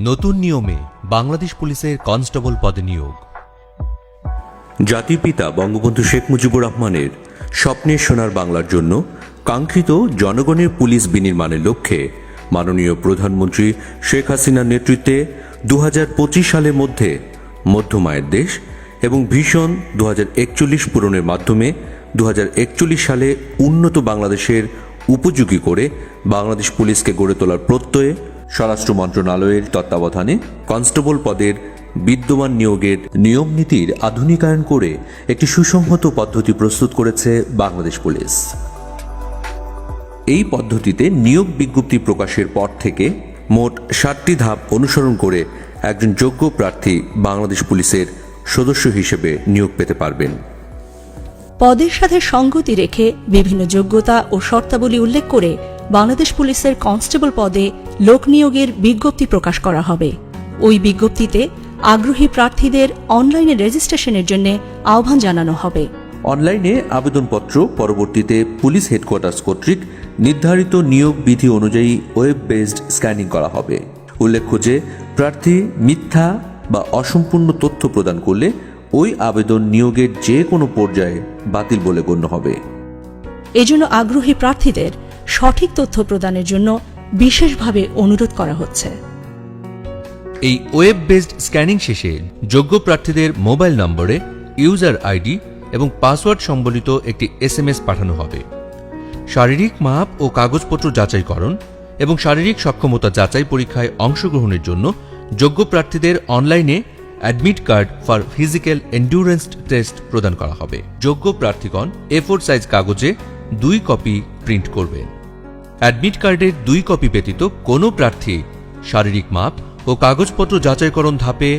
নতুন নিয়মে বাংলাদেশ পুলিশের কনস্টেবল পদে নিয়োগ। জাতির পিতা বঙ্গবন্ধু শেখ মুজিবুর রহমানের স্বপ্নের সোনার বাংলার জন্য কাঙ্ক্ষিত জনগণের পুলিশ বিনির্মাণের লক্ষ্যে মাননীয় প্রধানমন্ত্রী শেখ হাসিনার নেতৃত্বে 2025 সালের মধ্যে মধ্যমায়ের দেশ এবং ভিশন 2041 পূরণের মাধ্যমে 2041 সালে উন্নত বাংলাদেশের উপযোগী করে বাংলাদেশ পুলিশকে গড়ে তোলার প্রত্যয়ে স্বরাষ্ট্র মন্ত্রণালয়ের তত্ত্বাবধানে কনস্টেবল পদের বিদ্যমান নিয়োগের নিয়ম নীতির আধুনিকায়ন করে একটি সুসংহত পদ্ধতি প্রস্তুত করেছে বাংলাদেশ পুলিশ। এই পদ্ধতিতে নিয়োগ বিজ্ঞপ্তি প্রকাশের পর থেকে মোট 7টি ধাপ অনুসরণ করে একজন যোগ্য প্রার্থী বাংলাদেশ পুলিশের সদস্য হিসেবে নিয়োগ পেতে পারবেন। পদের সাথে সঙ্গতি রেখে বিভিন্ন যোগ্যতা ও শর্তাবলী উল্লেখ করে বাংলাদেশ পুলিশের কনস্টেবল পদে লোক নিয়োগের বিজ্ঞপ্তি প্রকাশ করা হবে। ওই বিজ্ঞপ্তিতে আগ্রহী প্রার্থীদের অনলাইনে রেজিস্ট্রেশনের জন্য আহ্বান জানানো হবে। অনলাইনে আবেদনপত্র পরবর্তীতে পুলিশ হেডকোয়ার্টার্স কর্তৃক নির্ধারিত নিয়োগ বিধি অনুযায়ী ওয়েব বেসড স্ক্যানিং করা হবে। উল্লেখ্য যে প্রার্থী মিথ্যা বা অসম্পূর্ণ তথ্য প্রদান করলে ওই আবেদন নিয়োগের যে কোনো পর্যায়ে বাতিল বলে গণ্য হবে। এজন্য আগ্রহী প্রার্থীদের সঠিক তথ্য প্রদানের জন্য বিশেষভাবে অনুরোধ করা হচ্ছে। এই ওয়েব বেসড স্ক্যানিং শেষে যোগ্য প্রার্থীদের মোবাইল নম্বরে ইউজার আইডি এবং পাসওয়ার্ড সম্বলিত একটি SMS পাঠানো হবে। শারীরিক মাপ ও কাগজপত্র যাচাইকরণ এবং শারীরিক সক্ষমতা যাচাই পরীক্ষায় অংশগ্রহণের জন্য যোগ্য প্রার্থীদের অনলাইনে admit card for physical endurance test প্রদান করা হবে। যোগ্য প্রার্থীগণ A4 সাইজ কাগজে 2 কপি প্রিন্ট করবেন। অ্যাডমিট কার্ডের 2 কপি ব্যতীত কোনো প্রার্থী শারীরিক মাপ ও কাগজপত্র যাচাইকরণ ধাপে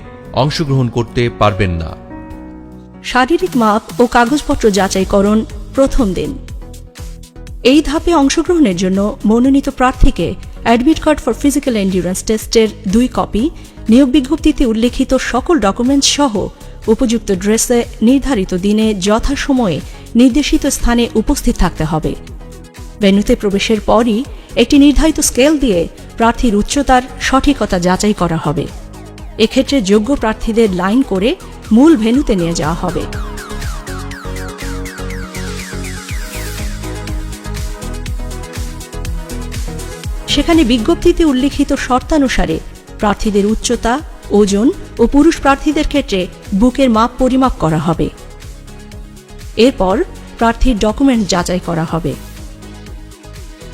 অংশগ্রহণ করতে পারবেন না। শারীরিক মাপ ও কাগজপত্র যাচাইকরণ প্রথম দিন। এই ধাপে অংশগ্রহণের জন্য মনোনীত প্রার্থীকে admit card for physical endurance টেস্টের 2 কপি, নিয়োগ বিজ্ঞপ্তিতে উল্লেখিত সকল ডকুমেন্টস সহ উপযুক্ত ড্রেসে নির্ধারিত দিনে যথাসময়ে নির্দেশিত স্থানে উপস্থিত থাকতে হবে। ভেন্যুতে প্রবেশের পরই একটি নির্ধারিত স্কেল দিয়ে প্রার্থীর উচ্চতার সঠিকতা যাচাই করা হবে। এক্ষেত্রে যোগ্য প্রার্থীদের লাইন করে মূল ভেন্যুতে নিয়ে যাওয়া হবে। সেখানে বিজ্ঞপ্তিতে উল্লেখিত শর্তানুসারে প্রার্থীদের উচ্চতা, ওজন ও পুরুষ প্রার্থীদের ক্ষেত্রে বুকের মাপ পরিমাপ করা হবে। এরপর প্রার্থীর ডকুমেন্ট যাচাই করা হবে।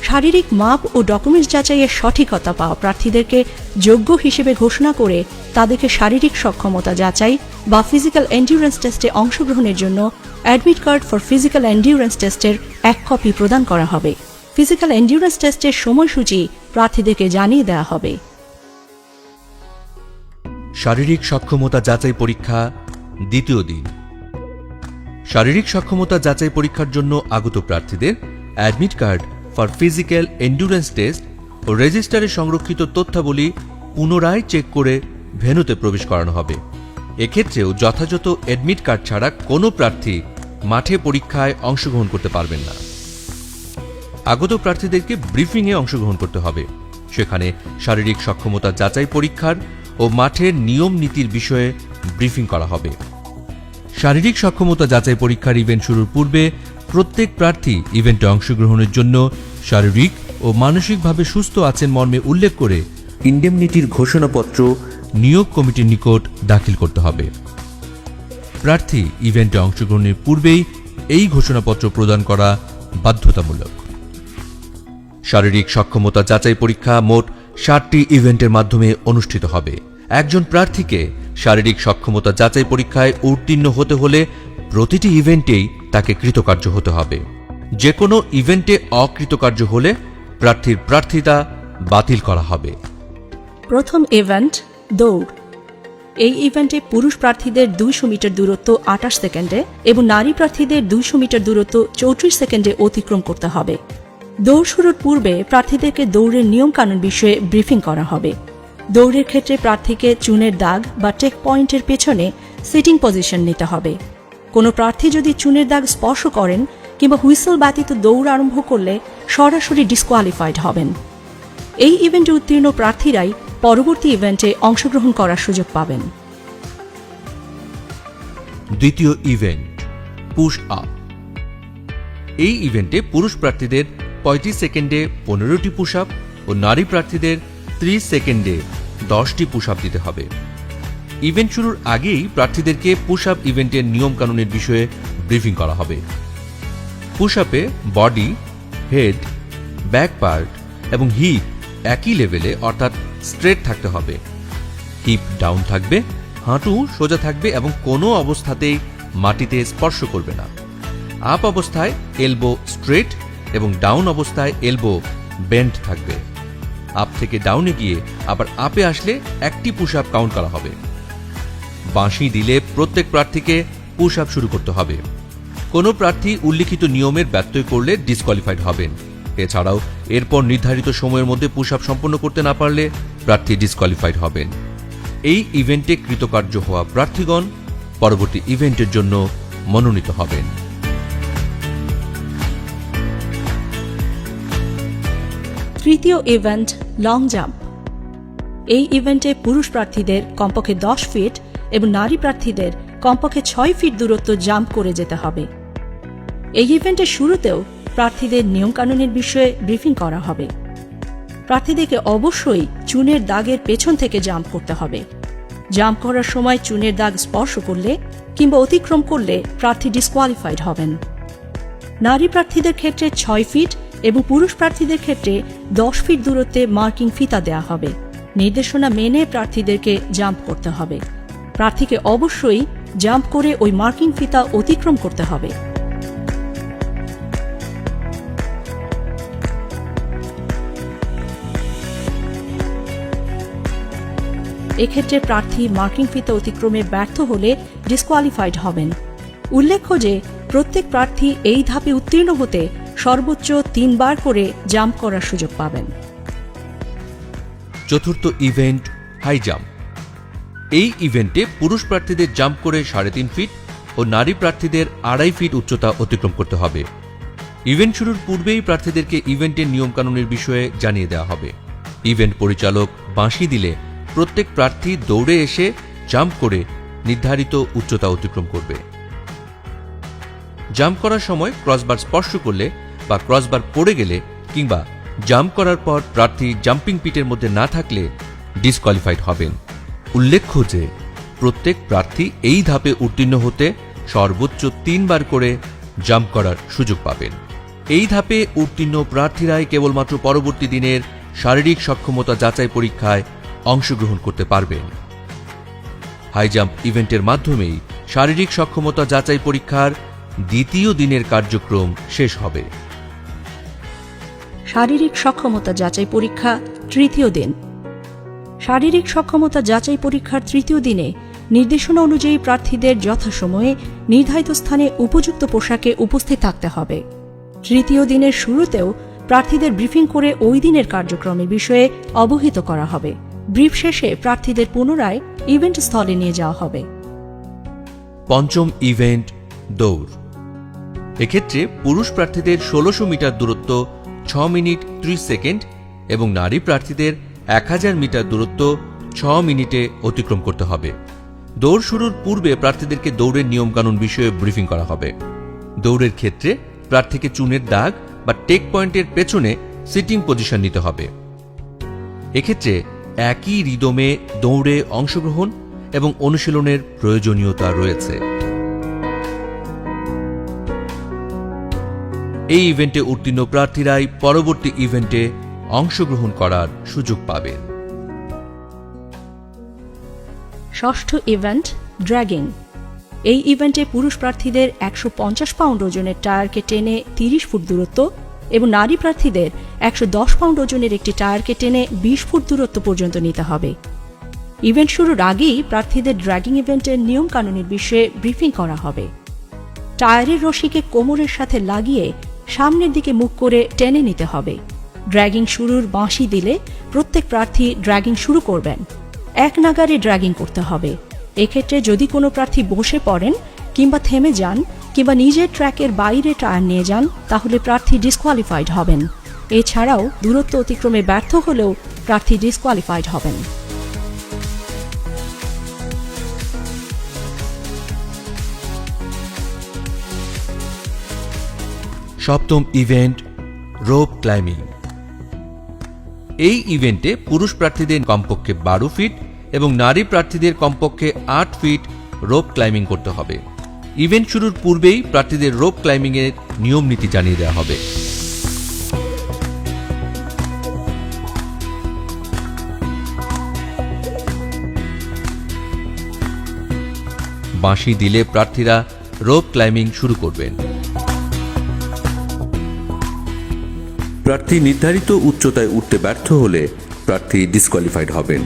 শারীরিক মাপ ও ডকুমেন্টস যাচাইয়ের সঠিকতা পাওয়া প্রার্থীদেরকে যোগ্য হিসেবে ঘোষণা করে তাদেরকে শারীরিক সক্ষমতা যাচাই বা ফিজিক্যাল এন্ডিউরেন্স টেস্টে অংশগ্রহণের জন্য admit card for physical endurance টেস্টের 1 কপি প্রদান করা হবে। ফিজিক্যাল এন্ডিউরেন্স টেস্টের সময়সূচি প্রার্থীদেরকে জানিয়ে দেওয়া হবে। শারীরিক সক্ষমতা যাচাই পরীক্ষা দ্বিতীয় দিন। শারীরিক সক্ষমতা যাচাই পরীক্ষার জন্য আগত প্রার্থীদের admit card for physical endurance test ও রেজিস্টারে সংরক্ষিত তথ্যাবলী পুনরায় চেক করে ভেন্যুতে প্রবেশ করানো হবে। এক্ষেত্রেও যথাযথ অ্যাডমিট কার্ড ছাড়া কোনো প্রার্থী মাঠে পরীক্ষায় অংশগ্রহণ করতে পারবেন না। আগত প্রার্থীদেরকে ব্রিফিংয়ে অংশগ্রহণ করতে হবে। সেখানে শারীরিক সক্ষমতা যাচাই পরীক্ষার ও মাঠের নিয়ম নীতির বিষয়ে ব্রিফিং করা হবে। শারীরিক সক্ষমতা যাচাই পরীক্ষার ইভেন্ট শুরুর পূর্বে প্রত্যেক প্রার্থী ইভেন্টে অংশগ্রহণের জন্য শারীরিক ও মানসিকভাবে সুস্থ আছেন মর্মে উল্লেখ করে ইন্ডেমনিটির ঘোষণাপত্র নিয়োগ কমিটির নিকট দাখিল করতে হবে। প্রার্থী ইভেন্টে অংশগ্রহণের পূর্বেই এই ঘোষণাপত্র প্রদান করা বাধ্যতামূলক। শারীরিক সক্ষমতা যাচাই পরীক্ষা মোট 7টি ইভেন্টের মাধ্যমে অনুষ্ঠিত হবে। একজন প্রার্থীকে শারীরিক সক্ষমতা যাচাই পরীক্ষায় উত্তীর্ণ হতে হলে প্রতিটি ইভেন্টেই তাকে কৃতকার্য হতে হবে। যে কোনো ইভেন্টে অকৃতকার্য হলে প্রার্থীর প্রার্থিতা বাতিল করা হবে। প্রথম ইভেন্ট দৌড়। এই ইভেন্টে পুরুষ প্রার্থীদের 200 মিটার দূরত্ব 28 সেকেন্ডে এবং নারী প্রার্থীদের 200 মিটার দূরত্ব 34 সেকেন্ডে অতিক্রম করতে হবে। দৌড় শুরুর পূর্বে প্রার্থীদেরকে দৌড়ের নিয়মকানুন বিষয়ে ব্রিফিং করা হবে। দৌড়ের ক্ষেত্রে প্রার্থীকে চুনের দাগ বা টেক পয়েন্টের পেছনে সিটিং পজিশন নিতে হবে। কোনো প্রার্থী যদি চুনের দাগ স্পর্শ করেন কিংবা হুইসেল ব্যতীত দৌড় আরম্ভ করলে সরাসরি ডিসকোয়ালিফাইড হবেন। এই ইভেন্টে উত্তীর্ণ প্রার্থীরাই পরবর্তী ইভেন্টে অংশগ্রহণ করার সুযোগ পাবেন। দ্বিতীয় ইভেন্ট পুশ আপ। এই ইভেন্টে পুরুষ প্রার্থীদের 35 সেকেন্ডে 15টি পুশ আপ ও নারী প্রার্থীদের 30 সেকেন্ডে 10টি পুশ আপ দিতে হবে। ইভেন্ট শুরুর আগেই প্রার্থীদেরকে পুশ আপ ইভেন্টের নিয়মকানুনের বিষয়ে ব্রিফিং করা হবে। পুশ আপে বডি, হেড, ব্যাক পার্ট এবং হিপ একই লেভেলে অর্থাৎ স্ট্রেট থাকতে হবে। হিপ ডাউন থাকবে, হাঁটু সোজা থাকবে এবং কোনো অবস্থাতেই মাটিতে স্পর্শ করবে না। আপ অবস্থায় এলবো স্ট্রেট এবং ডাউন অবস্থায় এলবো বেন্ড থাকবে। আপ থেকে ডাউনে গিয়ে আবার আপে আসলে একটি পুশ আপ কাউন্ট করা হবে। বাঁশি দিলে প্রত্যেক প্রার্থীকে পুশ আপ শুরু করতে হবে। কোনো প্রার্থী উল্লিখিত নিয়মের ব্যত্যয় করলে ডিসকোয়ালিফাইড হবেন। এছাড়াও এরপর নির্ধারিত সময়ের মধ্যে পুশ আপ সম্পন্ন করতে না পারলে প্রার্থী ডিসকোয়ালিফাইড হবেন। এই ইভেন্টে কৃতকার্য হওয়া প্রার্থীগণ পরবর্তী ইভেন্টের জন্য মনোনীত হবেন। তৃতীয় ইভেন্ট লং জাম্প। এই ইভেন্টে পুরুষ প্রার্থীদের কমপক্ষে 10 ফিট এবং নারী প্রার্থীদের কমপক্ষে 6 ফিট দূরত্ব জাম্প করে যেতে হবে। এই ইভেন্টের শুরুতেও প্রার্থীদের নিয়মকানুনের বিষয়ে ব্রিফিং করা হবে। প্রার্থীদেরকে অবশ্যই চুনের দাগের পেছন থেকে জাম্প করতে হবে। জাম্প করার সময় চুনের দাগ স্পর্শ করলে কিংবা অতিক্রম করলে প্রার্থী ডিসকোয়ালিফাইড হবেন। নারী প্রার্থীদের ক্ষেত্রে 6 ফিট এবং পুরুষ প্রার্থীদের ক্ষেত্রে 10 ফিট দূরত্বে মার্কিং ফিতা দেওয়া হবে। নির্দেশনা মেনে প্রার্থীদেরকে জাম্প করতে হবে। প্রার্থীকে অবশ্যই জাম্প করে ওই মার্কিং ফিতা অতিক্রম করতে হবে। এক্ষেত্রে প্রার্থী মার্কিং ফিতা অতিক্রমে ব্যর্থ হলে ডিসকোয়ালিফাইড হবেন। উল্লেখ্য যে প্রত্যেক প্রার্থী এই ধাপে উত্তীর্ণ হতে সর্বোচ্চ 3 বার করে জাম্প করার সুযোগ পাবেন। চতুর্থ ইভেন্ট হাই জাম্প। এই ইভেন্টে পুরুষ প্রার্থীদের জাম্প করে 3.5 ফিট ও নারী প্রার্থীদের 2.5 ফিট উচ্চতা অতিক্রম করতে হবে। ইভেন্ট শুরুর পূর্বেই প্রার্থীদেরকে ইভেন্টের নিয়মকানুনের বিষয়ে জানিয়ে দেওয়া হবে। ইভেন্ট পরিচালক বাঁশি দিলে প্রত্যেক প্রার্থী দৌড়ে এসে জাম্প করে নির্ধারিত উচ্চতা অতিক্রম করবে। জাম্প করার সময় ক্রসবার স্পর্শ করলে বা ক্রসবার পড়ে গেলে কিংবা জাম্প করার পর প্রার্থী জাম্পিং পিটের মধ্যে না থাকলে ডিসকোয়ালিফাইড হবেন। উল্লেখ্য যে প্রত্যেক প্রার্থী এই ধাপে উত্তীর্ণ হতে সর্বোচ্চ 3 বার করে জাম্প করার সুযোগ পাবেন। এই ধাপে উত্তীর্ণ প্রার্থীরাই কেবলমাত্র পরবর্তী দিনের শারীরিক সক্ষমতা যাচাই পরীক্ষায় অংশগ্রহণ করতে পারবেন। হাই জাম্প ইভেন্টের মাধ্যমেই শারীরিক সক্ষমতা যাচাই পরীক্ষার দ্বিতীয় দিনের কার্যক্রম শেষ হবে। শারীরিক সক্ষমতা যাচাই পরীক্ষা তৃতীয় দিন। শারীরিক সক্ষমতা যাচাই পরীক্ষার তৃতীয় দিনে নির্দেশনা অনুযায়ী প্রার্থীদের যথাসময়ে নির্ধারিত স্থানে উপযুক্ত পোশাকে উপস্থিত থাকতে হবে। তৃতীয় দিনের শুরুতেও প্রার্থীদের ব্রিফিং করে ওই দিনের কার্যক্রমের বিষয়ে অবহিত করা হবে। ব্রিফ শেষে প্রার্থীদের পুনরায় ইভেন্ট স্থলে নিয়ে যাওয়া হবে। পঞ্চম ইভেন্ট দৌড়। এক্ষেত্রে পুরুষ প্রার্থীদের 1600 মিটার দূরত্ব 6 মিনিট 30 সেকেন্ড এবং নারী প্রার্থীদের 1000 মিটার দূরত্ব 6 মিনিটে অতিক্রম করতে হবে। দৌড় শুরুর পূর্বে প্রার্থীদেরকে দৌড়ের নিয়মকানুন বিষয়ে ব্রিফিং করা হবে। দৌড়ের ক্ষেত্রে প্রার্থীকে চুনের দাগ বা টেক পয়েন্টের পেছনে সিটিং পজিশন নিতে হবে। এক্ষেত্রে একই রিদমে দৌড়ে অংশগ্রহণ এবং অনুশীলনের প্রয়োজনীয়তা রয়েছে। এই ইভেন্টে উত্তীর্ণ প্রার্থীরাই পরবর্তী ইভেন্টে অংশগ্রহণ করার সুযোগ পাবেন। ষষ্ঠ ইভেন্ট ড্র্যাগিং। এই ইভেন্টে পুরুষ প্রার্থীদের 150 পাউন্ড ওজনের টায়ারকে টেনে 30 ফুট দূরত্ব এবং নারী প্রার্থীদের 110 পাউন্ড ওজনের একটি টায়ারকে টেনে 20 ফুট দূরত্ব পর্যন্ত নিতে হবে। ইভেন্ট শুরুর আগেই প্রার্থীদের ড্র্যাগিং ইভেন্টের নিয়মকানুনের বিষয়ে ব্রিফিং করা হবে। টায়ারের রশিকে কোমরের সাথে লাগিয়ে সামনের দিকে মুখ করে টেনে নিতে হবে। ড্র্যাগিং শুরুর বাঁশি দিলে প্রত্যেক প্রার্থী ড্র্যাগিং শুরু করবেন। এক নাগারে ড্র্যাগিং করতে হবে। এক্ষেত্রে যদি কোনো প্রার্থী বসে পড়েন কিংবা থেমে যান কিংবা নিজের ট্র্যাকের বাইরে টায়ার নিয়ে যান তাহলে প্রার্থী ডিসকোয়ালিফাইড হবেন। এছাড়াও দূরত্ব অতিক্রমে ব্যর্থ হলেও প্রার্থী ডিসকোয়ালিফাইড হবেন। সপ্তম ইভেন্ট রোপ ক্লাইম্বিং। এই ইভেন্টে পুরুষ প্রার্থীদের কমপক্ষে 12 ফিট এবং নারী প্রার্থীদের কমপক্ষে 8 ফিট রোপ ক্লাইম্বিং করতে হবে। ইভেন্ট শুরুর পূর্বেই প্রার্থীদের রোপ ক্লাইম্বিং এর নিয়ম নীতি জানিয়ে দেওয়া হবে। বাঁশি দিলে প্রার্থীরা রোপ ক্লাইম্বিং শুরু করবেন। প্রার্থী নির্ধারিত উচ্চতায় উঠতে ব্যর্থ হলে প্রার্থী ডিসকোয়ালিফাইড হবেন।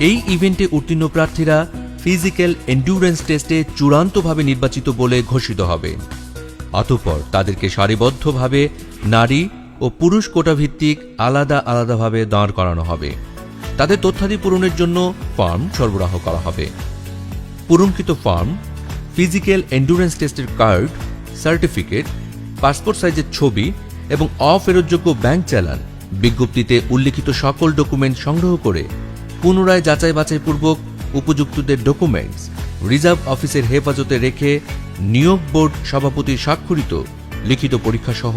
এই ইভেন্টে উত্তীর্ণ প্রার্থীরা ফিজিক্যাল এন্ডুরেন্স টেস্টে চূড়ান্তভাবে নির্বাচিত বলে ঘোষিত হবেন। অতঃপর তাদেরকে সারিবদ্ধভাবে নারী ও পুরুষ কোটা ভিত্তিক আলাদা আলাদাভাবে দাঁড় করানো হবে। তাদের তথ্যাদি পূরণের জন্য ফর্ম সরবরাহ করা হবে। পূরণকৃত ফর্ম, ফিজিক্যাল এন্ডুরেন্স টেস্টের কার্ড, সার্টিফিকেট, পাসপোর্ট সাইজের ছবি এবং অফেরতযোগ্য ব্যাংক চালান, বিজ্ঞপ্তিতে উল্লিখিত সকল ডকুমেন্ট সংগ্রহ করে পুনরায় যাচাই বাছাইপূর্বক উপযুক্তদের ডকুমেন্টস রিজার্ভ অফিসের হেফাজতে রেখে নিয়োগ বোর্ড সভাপতির স্বাক্ষরিত লিখিত পরীক্ষা সহ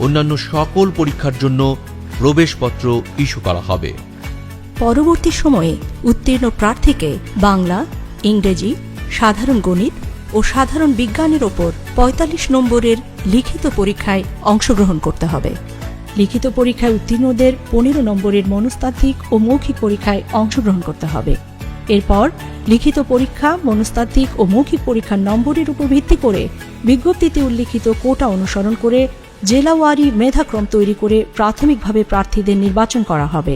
অন্যান্য সকল পরীক্ষার জন্য প্রবেশপত্র ইস্যু করা হবে। পরবর্তী সময়ে উত্তীর্ণ প্রার্থীকে বাংলা, ইংরেজি, সাধারণ গণিত ও সাধারণ বিজ্ঞানের ওপর 45 নম্বরের লিখিত পরীক্ষায় অংশগ্রহণ করতে হবে। লিখিত পরীক্ষায় উত্তীর্ণদের 15 নম্বরের মনস্তাত্ত্বিক ও মৌখিক পরীক্ষায় অংশগ্রহণ করতে হবে। এরপর লিখিত পরীক্ষা, মনস্তাত্ত্বিক ও মৌখিক পরীক্ষার নম্বরের উপর ভিত্তি করে বিজ্ঞপ্তিতে উল্লিখিত কোটা অনুসরণ করে জেলাওয়ারি মেধাক্রম তৈরি করে প্রাথমিকভাবে প্রার্থীদের নির্বাচন করা হবে।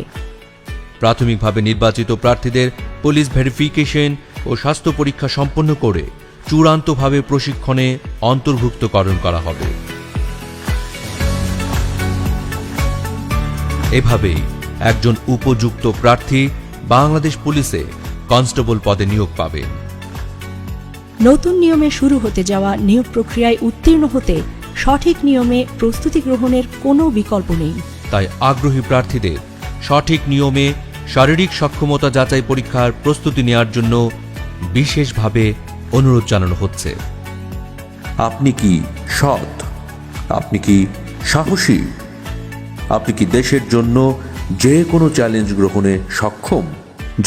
প্রাথমিকভাবে নির্বাচিত প্রার্থীদের পুলিশ ভেরিফিকেশন ও স্বাস্থ্য পরীক্ষা সম্পন্ন করে চূড়ান্তভাবে প্রশিক্ষণে অন্তর্ভুক্তকরণ করা হবে। এভাবেই একজন উপযুক্ত প্রার্থী বাংলাদেশ পুলিশে কনস্টেবল পদে নিয়োগ পাবেন। নতুন নিয়মে শুরু হতে যাওয়া নিয়োগ প্রক্রিয়ায় উত্তীর্ণ হতে সঠিক নিয়মে প্রস্তুতি গ্রহণের কোনো বিকল্প নেই। তাই আগ্রহী প্রার্থীদের সঠিক নিয়মে শারীরিক সক্ষমতা যাচাই পরীক্ষার প্রস্তুতি নেওয়ার জন্য বিশেষভাবে অনুরোধ জানানো হচ্ছে। আপনি কি সৎ? আপনি কি সাহসী? আপনি কি দেশের জন্য যে কোনো চ্যালেঞ্জ গ্রহণে সক্ষম?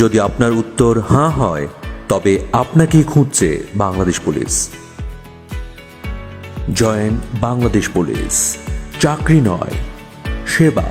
যদি আপনার উত্তর হ্যাঁ হয়, তবে আপনাকেই খুঁজছে Bangladesh police. Join Bangladesh police. চাকরি নয়, সেবা।